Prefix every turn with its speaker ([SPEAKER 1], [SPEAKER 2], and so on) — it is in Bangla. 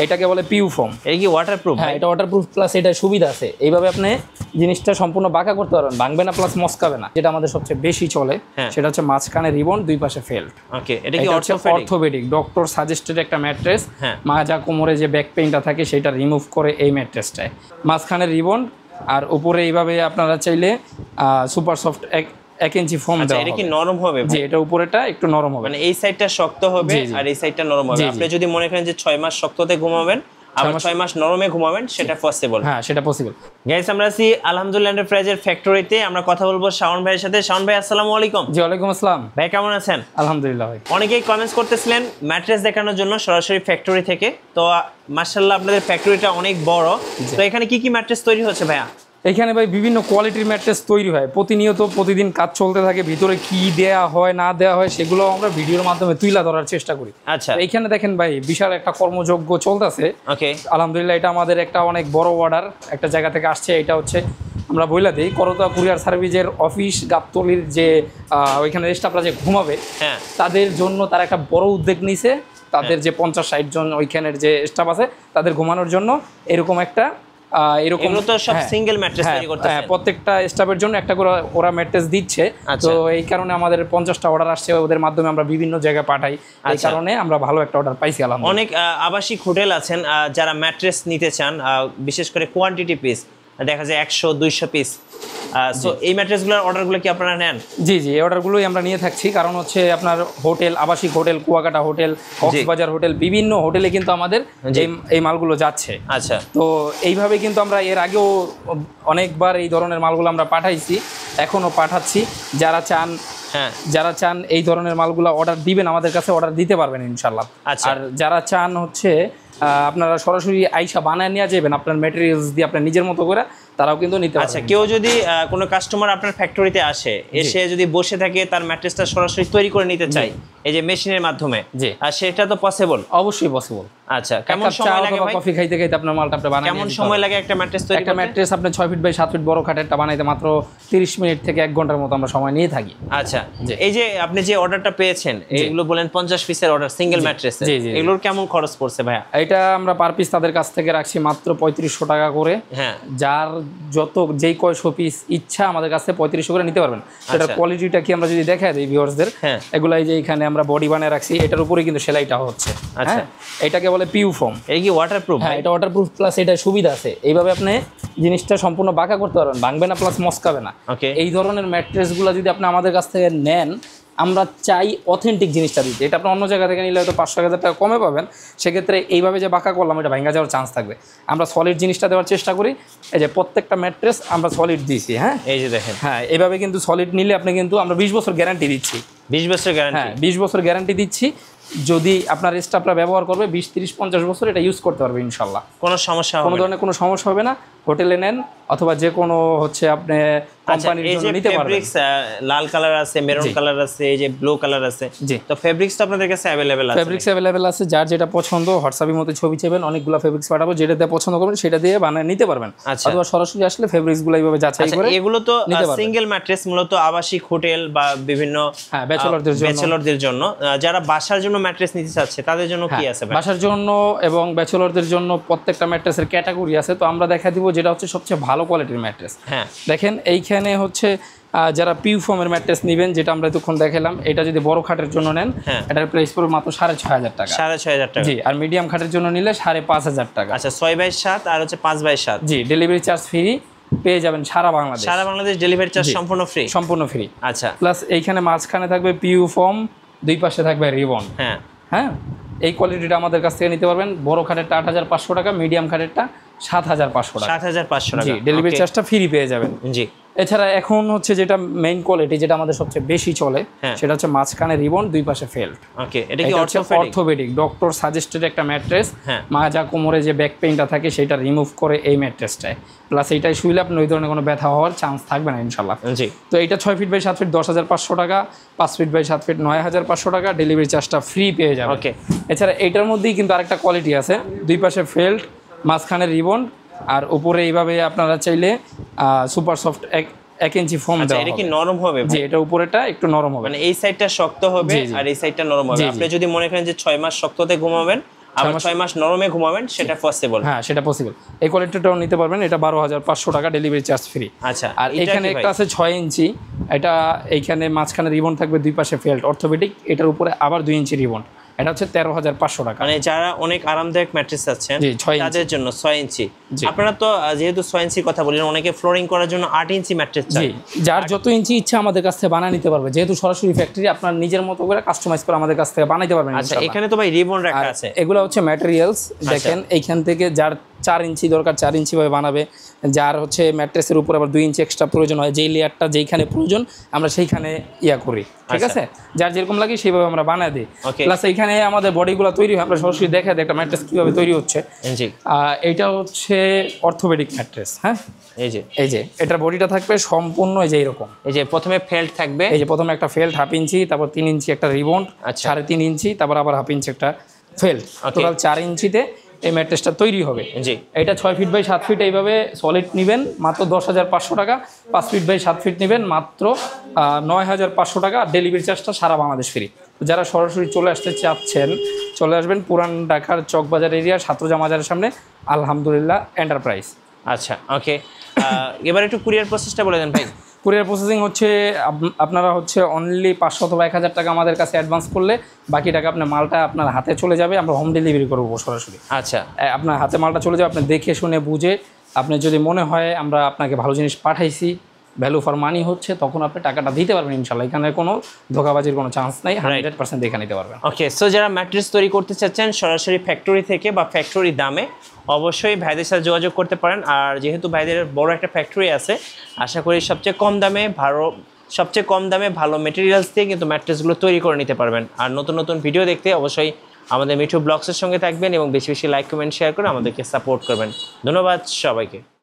[SPEAKER 1] এটাকে বলে পিউ ফোম।
[SPEAKER 2] এটা কি ওয়াটারপ্রুফ?
[SPEAKER 1] হ্যাঁ, এটা ওয়াটারপ্রুফ প্লাস এটা সুবিধা আছে, এইভাবে আপনি জিনিসটা সম্পূর্ণ বাঁকা করতে পারবেন, ভাঙবে না প্লাস মস্কাবে না। যেটা আমাদের সবচেয়ে বেশি চলে সেটা হচ্ছে মাঝখানে রিবন, দুই পাশে ফেল্ট।
[SPEAKER 2] ওকে, এটা কি
[SPEAKER 1] অর্থোপেডিক ডক্টর সাজেস্টেড একটা ম্যাট্রেস। মাজা কোমরে যে ব্যাক পেইনটা থাকে সেটা রিমুভ করে এই ম্যাট্রেসটায় মাঝখানে রিবন, আর উপরে এইভাবে আপনারা চাইলে সুপার সফট 1 ইঞ্চি ফোম দেওয়া।
[SPEAKER 2] এটা কি নরম হবে?
[SPEAKER 1] জি, এটা উপরেটা একটু নরম হবে,
[SPEAKER 2] মানে এই সাইডটা শক্ত হবে আর এই সাইডটা নরম হবে। আপনি যদি মনে করেন যে 6 মাস শক্ততে ঘুমাবেন আবার 6 মাস নরমে ঘুমাবেন, সেটা পসিবল।
[SPEAKER 1] হ্যাঁ, সেটা পসিবল।
[SPEAKER 2] গাইস, আমরা আছি আলহামদুলিল্লাহ এন্টারপ্রাইজের ফ্যাক্টরিতে। আমরা কথা বলবো শাওন ভাইয়ের সাথে। শাওন ভাই, আসসালামু আলাইকুম।
[SPEAKER 1] জি, ওয়ালাইকুম আসসালাম।
[SPEAKER 2] ভাই কেমন আছেন?
[SPEAKER 1] আলহামদুলিল্লাহ ভাই।
[SPEAKER 2] অনেকেই কমেন্টস করতেছিলেন ম্যাট্রেস দেখানোর জন্য সরাসরি ফ্যাক্টরি থেকে। তো মাশাআল্লাহ আপনাদের ফ্যাক্টরিটা অনেক বড়। তো এখানে কি কি ম্যাট্রেস তৈরি হচ্ছে ভাইয়া?
[SPEAKER 1] এখানে ভাই বিভিন্ন কোয়ালিটির ম্যাট্রেস তৈরি হয়, প্রতিনিয়ত প্রতিদিন কাজ চলতে থাকে। ভিতরে কি দেয়া হয় না দেয়া হয় সেগুলো আমরা ভিডিওর মাধ্যমে তুলে ধরার চেষ্টা করি।
[SPEAKER 2] আচ্ছা,
[SPEAKER 1] এইখানে দেখেন ভাই বিশাল একটা কর্মযজ্ঞ চলতেছে।
[SPEAKER 2] ওকে,
[SPEAKER 1] আলহামদুলিল্লাহ এটা আমাদের একটা অনেক বড় অর্ডার একটা জায়গা থেকে আসছে। এটা হচ্ছে আমরা বইলা দিই করতোয়া কুরিয়ার সার্ভিসের অফিস গাবতলির যে ওইখানে স্টাফরা যে ঘুমাবে তাদের জন্য তারা একটা বড় উদ্যোগ নিছে। তাদের যে 50-60 জন ওইখানের যে স্টাফ আছে তাদের ঘুমানোর জন্য এরকম একটা
[SPEAKER 2] এরকম তো সব সিঙ্গেল ম্যাট্রেস তৈরি করতেছে।
[SPEAKER 1] প্রত্যেকটা স্টাফের জন্য একটা করে ওরা ম্যাট্রেস দিচ্ছে। তো এই কারণে আমাদের 50টা অর্ডার আসছে, ওদের মাধ্যমে আমরা বিভিন্ন জায়গায় পাঠাই। এই কারণে আমরা ভালো একটা অর্ডার পাইছি আলহামদুলিল্লাহ।
[SPEAKER 2] অনেক আবাসিক হোটেল আছেন যারা ম্যাট্রেস নিতে চান, বিশেষ করে কোয়ান্টিটি পিস দেখা যায় 100-200 পিস। সো এই ম্যাট্রেসগুলোর অর্ডারগুলো কি আপনারা নেন?
[SPEAKER 1] জি, এই অর্ডারগুলোই আমরা নিয়ে থাকছি। কারণ হচ্ছে আপনার হোটেল, আবাসিক hotel, Kuakata hotel, Cox's Bazar hotel, বিভিন্ন হোটেলে কিন্তু আমাদের এই মালগুলো যাচ্ছে।
[SPEAKER 2] আচ্ছা,
[SPEAKER 1] তো এইভাবে কিন্তু আমরা এর আগেও অনেকবার এই ধরনের মালগুলো আমরা পাঠাইছি, এখনও পাঠাচ্ছি। যারা চান এই ধরনের মালগুলো অর্ডার দিবেন, আমাদের কাছে অর্ডার দিতে পারবেন ইনশাল্লাহ। আর যারা চান হচ্ছে আপনারা সরাসরি আইসা বানায় নিয়ে যাবেন আপনার ম্যাটেরিয়ালস দিয়ে আপনার নিজের মতো করে, তারাও কিন্তু নিতে পারবেন।
[SPEAKER 2] আচ্ছা, কেউ যদি কোনো কাস্টমার আপনার ফ্যাক্টরিতে আসে, এসে যদি বসে থাকে তার ম্যাট্রেসটা সরাসরি তৈরি করে নিতে চায় এই যে মেশিনের মাধ্যমে, সেটা তো পসিবল?
[SPEAKER 1] অবশ্যই পসিবল।
[SPEAKER 2] আচ্ছা, কেমন সময় লাগে ভাই?
[SPEAKER 1] কফি খাইতে খাইতে আপনার মালটা আপনি বানাতে
[SPEAKER 2] কেমন সময় লাগে একটা ম্যাট্রেস তৈরি করতে?
[SPEAKER 1] একটা ম্যাট্রেস আপনি 6 ফিট বাই 7 ফিট বড় খাটেরটা বানাইতে মাত্র 30 মিনিট থেকে 1 ঘন্টার মতো আমরা সময় নিয়ে থাকি।
[SPEAKER 2] আচ্ছা, এই যে আপনি যে অর্ডারটা পেয়েছেন, এগুলো বলেন 50 পিসের অর্ডার সিঙ্গেল ম্যাট্রেস, এগুলোর কেমন খরচ পড়ছে ভাইয়া?
[SPEAKER 1] এটা আমরা পার পিস তাদের কাছ থেকে রাখছি মাত্র 3500 টাকা করে। যার যত যেই কয়শো পিস ইচ্ছা আমাদের কাছে 3500 করে নিতে পারবেন। সেটা কোয়ালিটিটা কি আমরা যদি দেখাই দিই ভিউয়ার্সদের, এগুলাই যে এখানে আমরা বডি বানিয়ে রাখছি, এটার উপরে কিন্তু সেলাইটা হচ্ছে। আচ্ছা, এটাকে বলে পিউ ফোম।
[SPEAKER 2] এই কি ওয়াটারপ্রুফ?
[SPEAKER 1] হ্যাঁ, এটা ওয়াটারপ্রুফ প্লাস এটা সুবিধা আছে, এইভাবে আপনি জিনিসটা সম্পূর্ণ বাঁকা করতে পারবেন, ভাঙবে না প্লাস মস্কাবে না। এই ধরনের ম্যাট্রেসগুলো যদি আপনি আমাদের কাছ থেকে নেন, আমরা চাই অথেন্টিক জিনিসটা দিতে। এটা আপনি অন্য জায়গা থেকে নিলে হয়তো 500-1000 টাকা কমে পাবেন, সেক্ষেত্রে এইভাবে যে বাঁকা করলাম এটা ভাঙা যাওয়ার চান্স থাকবে। আমরা সলিড জিনিসটা দেওয়ার চেষ্টা করি। এই যে প্রত্যেকটা ম্যাট্রেস আমরা সলিড দিয়েছি। হ্যাঁ, এই যে দেখেন, হ্যাঁ, এইভাবে কিন্তু সলিড নিলে আপনি কিন্তু আমরা 20 বছর গ্যারান্টি দিচ্ছি।
[SPEAKER 2] 20 বছর গ্যারান্টি?
[SPEAKER 1] হ্যাঁ, 20 বছর গ্যারান্টি দিচ্ছি। যদি আপনার স্টাফরা ব্যবহার করবে 20-30-50 বছর এটা ইউজ করতে পারবে ইনশাল্লাহ।
[SPEAKER 2] কোনো সমস্যা হবে না? কোনো
[SPEAKER 1] ধরনের কোনো সমস্যা হবে না। হোটেলে নেন অথবা যে কোনো হচ্ছে আপনি কোম্পানির জন্য নিতে পারবেন।
[SPEAKER 2] ফেব্রিক্স লাল কালার আছে, মেরুন কালার আছে, এই যে ব্লু কালার আছে। তো ফেব্রিক্স তো আপনাদের কাছে अवेलेबल আছে?
[SPEAKER 1] ফেব্রিক্স अवेलेबल আছে। যার যেটা পছন্দ হোয়াটসঅ্যাপের মধ্যে ছবি চাইবেন, অনেকগুলো ফেব্রিক্স পাঠাবো, যেটা দিয়ে পছন্দ করবেন সেটা দিয়ে বানিয়ে নিতে পারবেন। অথবা সরাসরি আসলে ফেব্রিক্সগুলো এইভাবে যাচাই করে।
[SPEAKER 2] এগুলো তো সিঙ্গেল ম্যাট্রেস মূলত আবাসিক হোটেল বা বিভিন্ন ব্যাচেলরদের জন্য। যারা বাসার জন্য ম্যাট্রেস নিতে চাচ্ছে তাদের জন্য কি আছে?
[SPEAKER 1] বাসার জন্য এবং ব্যাচেলরদের জন্য প্রত্যেকটা ম্যাট্রেসের ক্যাটাগরি আছে। তো আমরা দেখা দিব যেটা হচ্ছে সবচেয়ে ভালো কোয়ালিটির ম্যাট্রেস। হ্যাঁ, দেখেন এইখানে হচ্ছে যারা পিউ ফোমের ম্যাট্রেস নেবেন, যেটা আমরা এতক্ষণ দেখালাম, এটা যদি বড় খাটের জন্য নেন এটার প্রাইস পড়বে মাত্র 6500 টাকা।
[SPEAKER 2] 6500 টাকা? জি।
[SPEAKER 1] আর মিডিয়াম খাটের জন্য নিলে 5500 টাকা।
[SPEAKER 2] আচ্ছা, 6x7 আর হচ্ছে 5x7? জি।
[SPEAKER 1] ডেলিভারি চার্জ ফ্রি পেয়ে যাবেন সারা বাংলাদেশ।
[SPEAKER 2] সারা বাংলাদেশ ডেলিভারি চার্জ সম্পূর্ণ ফ্রি? সম্পূর্ণ ফ্রি। আচ্ছা,
[SPEAKER 1] প্লাস এইখানে মাঝখানে থাকবে পিউ ফোম, দুই পাশে থাকবে রিবন। হ্যাঁ, এই কোয়ালিটিটা আমাদের কাছ থেকে নিতে পারবেন। বড় খাটেরটা 8500 টাকা, মিডিয়াম খাটেরটা 7500 টাকা।
[SPEAKER 2] 7500 টাকা? জি।
[SPEAKER 1] ডেলিভারি চার্জটা ফ্রি পেয়ে যাবেন। জি। এছাড়া এখন হচ্ছে যেটা মেইন কোয়ালিটি, যেটা আমাদের সবচেয়ে বেশি চলে, সেটা হচ্ছে মাঝখানে রিবন, দুই পাশে ফেল্ট।
[SPEAKER 2] ওকে, এটা কি
[SPEAKER 1] অর্থোপেডিক ডক্টর সাজেস্টেড একটা ম্যাট্রেস। মাজা কোমরে যে ব্যাক পেইনটা থাকে সেটা রিমুভ করে এই ম্যাট্রেসটায়। প্লাস এইটাই শুইলে আপনার ওই ধরনের কোনো ব্যথা হওয়ার চান্স থাকবে না ইনশাল্লাহ। জি। তো এইটা 6 ফিট বাই 7 ফিট 10500 টাকা, 5 ফিট বাই 7 ফিট 9500 টাকা। ডেলিভারি চার্জটা ফ্রি পেয়ে যাবে। ওকে। এছাড়া এইটার মধ্যেই কিন্তু আরেকটা কোয়ালিটি আছে, দুই পাশে ফেল্ট, মাঝখানে রিবন, আর উপরে এইভাবে আপনারা চাইলে সুপার সফট 1 ইঞ্চি ফোম দেওয়া।
[SPEAKER 2] এটা কি নরম হবে?
[SPEAKER 1] জি, এটা উপরেটা একটু নরম হবে,
[SPEAKER 2] মানে এই সাইডটা শক্ত হবে আর এই সাইডটা নরম হবে। আপনি যদি মনে করেন যে 6 মাস শক্ততে ঘুমাবেন আবার 6 মাস নরমে ঘুমাবেন, সেটা পসিবল?
[SPEAKER 1] হ্যাঁ, সেটা পসিবল। এই কোয়ালিটিটাও নিতে পারবেন, এটা 12,500 টাকা, ডেলিভারি চার্জ ফ্রি।
[SPEAKER 2] আচ্ছা,
[SPEAKER 1] আর এখানে একটা আছে 6 ইঞ্চি, এটা এইখানে মাঝখানে রিবন থাকবে, দুই পাশে ফেল্ট অর্থোপেডিক, এটার উপরে আবার 2 ইঞ্চি রিবন, এটা হচ্ছে 13,500 টাকা।
[SPEAKER 2] মানে যারা অনেক আরামদায়ক ম্যাট্রেস আছেন তাদের জন্য 6 ইঞ্চি। আপনারা তো যেহেতু 6 ইঞ্চির কথা বললেন, অনেকে ফ্লোরিং করার জন্য 8 ইঞ্চি ম্যাট্রেস চায়।
[SPEAKER 1] যার যত ইঞ্চি ইচ্ছা আমাদের কাছ থেকে বানিয়ে নিতে পারবে, যেহেতু সরাসরি ফ্যাক্টরি, আপনার নিজের মতো করে কাস্টমাইজ করে আমাদের কাছ থেকে বানাইতে পারবেন।
[SPEAKER 2] আচ্ছা, এখানে তো ভাই রিবন রাখা আছে।
[SPEAKER 1] এগুলো হচ্ছে ম্যাটেরিয়ালস, দেখেন এইখান থেকে যার 4 ইঞ্চি দরকার 4 ইঞ্চি ভাবে বানাবে, যার হচ্ছে ম্যাট্রেসের উপর আবার 2 ইঞ্চি এক্সট্রা প্রয়োজন হয়, যেই লেয়ারটা যেইখানে প্রয়োজন আমরা সেইখানে করি, ঠিক আছে? যার যেরকম লাগে সেইভাবে আমরা বানায় দিই। প্লাস এইখানে আমাদের বডিগুলো তৈরি হয়, আমরা সরাসরি দেখা দিই একটা ম্যাট্রেস কীভাবে তৈরি হচ্ছে। এইটা হচ্ছে অর্থোপেডিক ম্যাট্রেস। হ্যাঁ, এই যে এটার বডিটা থাকবে সম্পূর্ণ এই যে এরকম,
[SPEAKER 2] এই যে প্রথমে ফেল্ট থাকবে, এই
[SPEAKER 1] যে প্রথমে একটা ফেল্ট 1/2 ইঞ্চি, তারপর 3 ইঞ্চি একটা রিবন, 3.5 ইঞ্চি, তারপর আবার 1/2 ইঞ্চি একটা ফেল্ট, টোটাল 4 ইঞ্চিতে এই ম্যাট্রেসটা তৈরি হবে। এটা 6 ফিট বাই 7 ফিট এইভাবে সলিড নেবেন মাত্র 10,500 টাকা, 5 ফিট বাই 7 ফিট নেবেন মাত্র 9,500 টাকা, ডেলিভারি চার্জটা সারা বাংলাদেশ ফ্রি। যারা সরাসরি চলে আসতে চাচ্ছেন চলে আসবেন পুরান ঢাকার চকবাজার এরিয়া, সাতরোজা মাজারের সামনে আলহামদুলিল্লাহ এন্টারপ্রাইজ।
[SPEAKER 2] আচ্ছা, ওকে। এবার একটু কুরিয়ার প্রসেসটা বলে দেন ভাই।
[SPEAKER 1] কুরিয়ার প্রসেসিং হচ্ছে আপনারা হচ্ছে অনলি 500 অথবা 1,000 টাকা আমাদের কাছে অ্যাডভান্স করলে বাকি টাকা আপনার মালটা আপনার হাতে চলে যাবে, আমরা হোম ডেলিভারি করবো সরাসরি।
[SPEAKER 2] আচ্ছা,
[SPEAKER 1] আপনার হাতে মালটা চলে যাবে, আপনি দেখে শুনে বুঝে, আপনার যদি মনে হয় আমরা আপনাকে ভালো জিনিস পাঠাইছি, ভ্যালু ফর মানি হচ্ছে, তখন আপনি টাকাটা দিতে পারবেন ইনশাল্লাহ। এখানে কোনো ধোকাবাজির কোনো চান্স নাই, 100% দেখে নিতে পারবেন।
[SPEAKER 2] ওকে, সো যারা ম্যাট্রেস তৈরি করতে চাচ্ছেন সরাসরি ফ্যাক্টরি থেকে বা ফ্যাক্টরি দামে, অবশ্যই ভাইদের সাথে যোগাযোগ করতে পারেন। আর যেহেতু ভাইদের বড় একটা ফ্যাক্টরি আছে, আশা করি সবচেয়ে কম দামে ভালো মেটেরিয়ালস দিয়ে কিন্তু ম্যাট্রেসগুলো তৈরি করে নিতে পারবেন। আর নতুন নতুন ভিডিও দেখতে অবশ্যই আমাদের মিঠু ব্লগসের সঙ্গে থাকবেন এবং বেশি বেশি লাইক, কমেন্ট, শেয়ার করে আমাদেরকে সাপোর্ট করবেন। ধন্যবাদ সবাইকে।